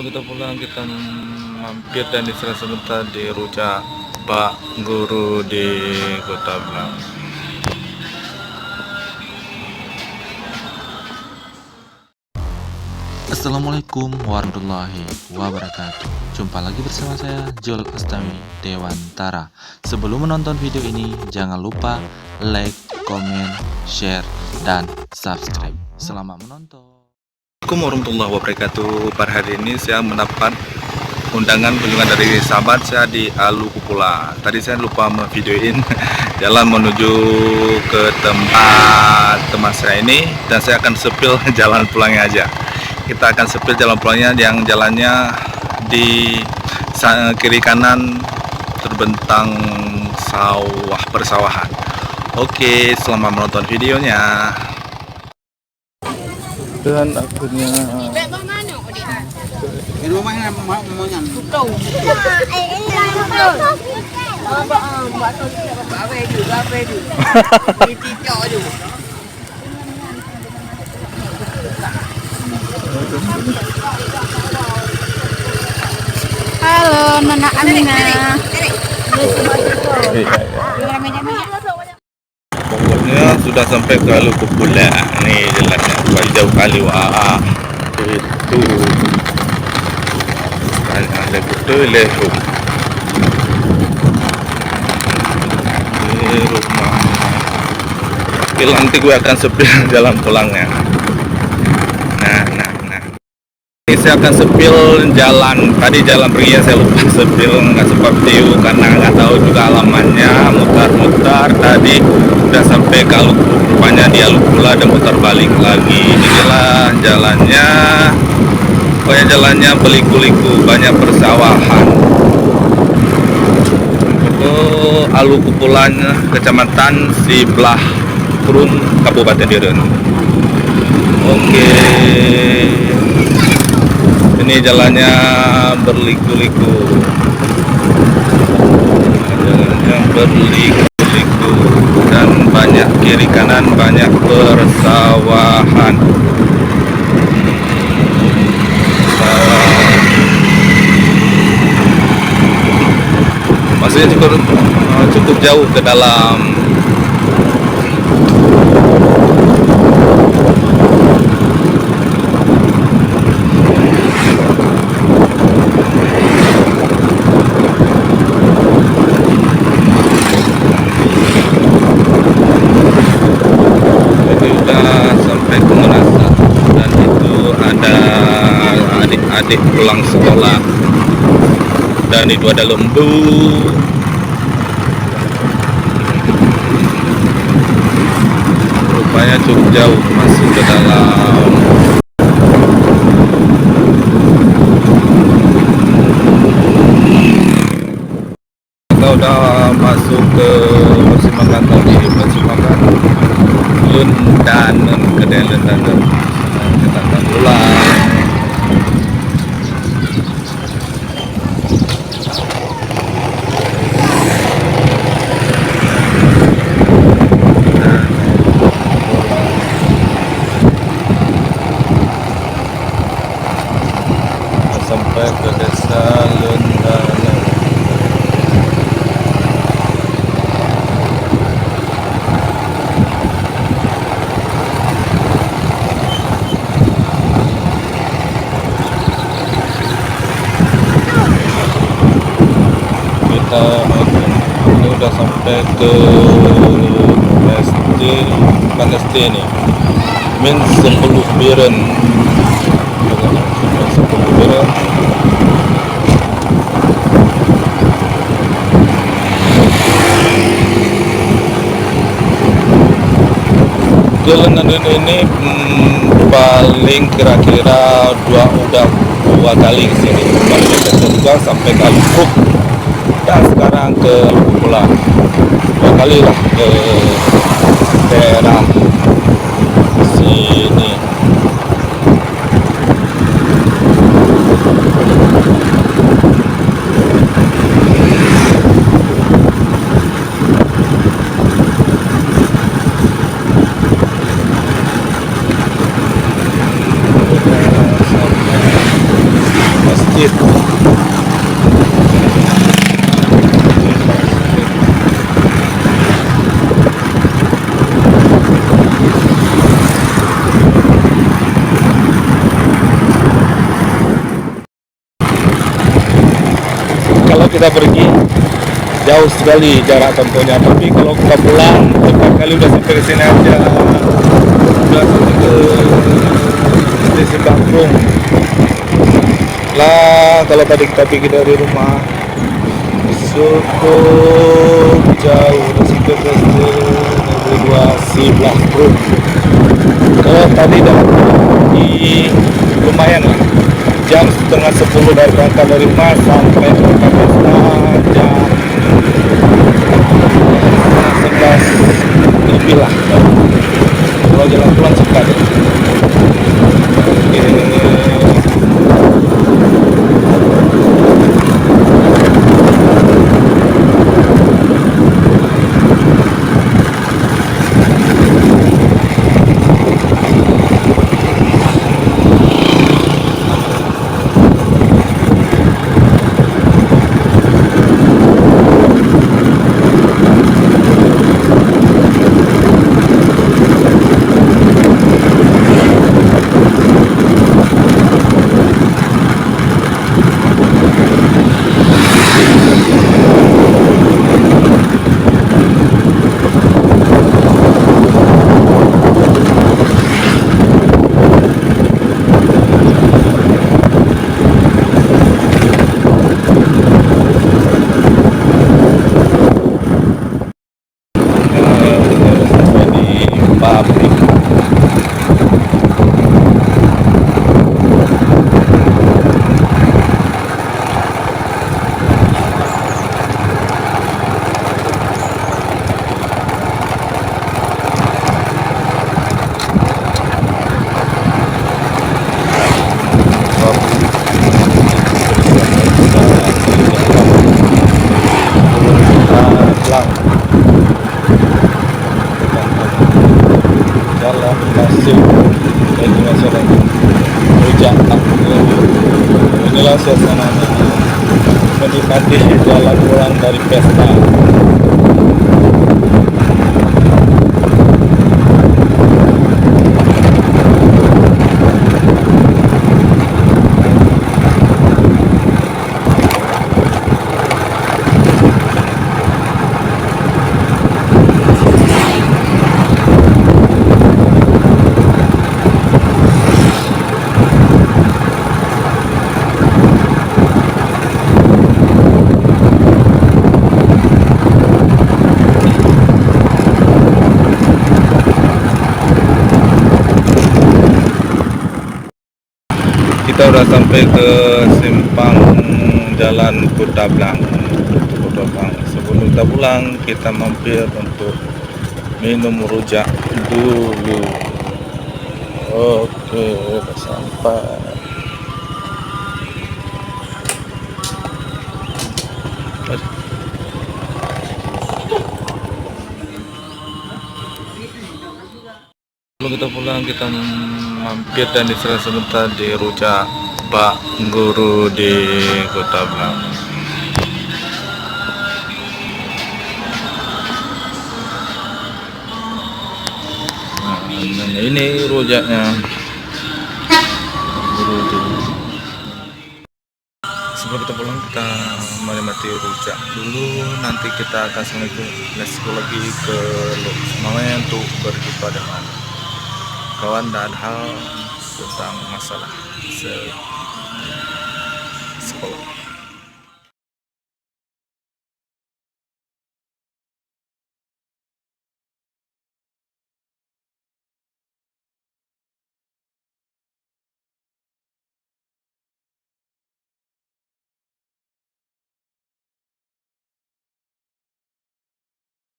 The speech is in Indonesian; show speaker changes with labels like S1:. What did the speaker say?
S1: Sebelum kita pulang, kita mampir dan istirahat sebentar di Rujak Pak Guru di Kota Blang.
S2: Assalamualaikum warahmatullahi wabarakatuh. Jumpa lagi bersama saya Jol Astami Dewantara. Sebelum menonton video ini, jangan lupa like, komen, share, dan subscribe. Selamat menonton.
S1: Assalamualaikum warahmatullahi wabarakatuh. Pada hari ini saya mendapat undangan kunjungan dari sahabat saya di Alu Kupula. Tadi saya lupa memvideoin jalan menuju ke tempat teman saya ini, dan saya akan sepil jalan pulangnya aja. Kita akan sepil jalan pulangnya yang jalannya di kiri kanan terbentang sawah persawahan. Oke, selamat menonton videonya. Dan akhirnya
S3: Halo, Nona Amina.
S1: pokoknya sudah sampai ke Alu Kupula. Nih jalannya jauh kali. Wah, itu ada betul rumah. Ini rumah. Oke, nanti gue akan sepil jalan pulangnya. Nah. Ini saya akan sepil jalan. Tadi jalan pergi saya lupa sepil, nggak sempat view karena nggak tahu juga alamannya. Mutar-mutar tadi udah sampai ke Alu, rupanya di Alu Kupula dan mutar balik lagi. Inilah jalannya. Pokoknya jalannya beliku-liku, banyak persawahan. Alu Kupulanya, Kecamatan Siblah Kurun, Kabupaten Diren. Oke. Ini jalannya berliku-liku. Jalannya berliku-liku dan banyak kiri kanan, banyak persawahan. Maksudnya cukup jauh ke dalam. Adik pulang sekolah, dan itu ada lembu. Rupanya cukup jauh masuk ke dalam. Kita udah masuk ke persimpangan tadi, persimpangan Lundanen, kedai Lundanen. Kita akan pulang. Sampai ke desa Lundanen. Kita ini udah sampai ke SD, bukan SD ini, Min 10 Biren. Jalan ini paling kira-kira dua kali kesini. Kemarin ke Surga sampai ke Alupuk, dan sekarang ke Alu Kupula. 2 kali lah ke daerah sini. kita pergi jauh sekali jarak tempuhnya, tapi kalau kita pulang cepat kali udah sampai ke sini aja, udah sampai ke stasiun Bangkrung lah. Kalau tadi kita pergi dari rumah cukup jauh, udah sampai ke stasiun Bangkrung. Kalau tadi dapat lumayan lah, jam setengah 10 dari berangkat dari rumah sampai ke Pesta jam 11 lebih lah. Kalau jalan pulang cepat ya. Jalan masuk dari masyarakat Rujak. Inilah suasananya menikmati jalan pulang dari pesta. Kita udah sampai ke simpang jalan Kota Blang. Sebelum kita pulang, kita mampir untuk minum rujak dulu. Oke, udah sampai. Sebelum kita pulang, kita mampir dan istirahat sebentar di rujak Pak Guru di Kota Blang. Nah, ini rujaknya. Sebelum kita pulang, kita menikmati rujak dulu. Nanti kita akan let's go lagi ke Semarang untuk berjumpa dengan kawan dan hal tentang masalah sekolah.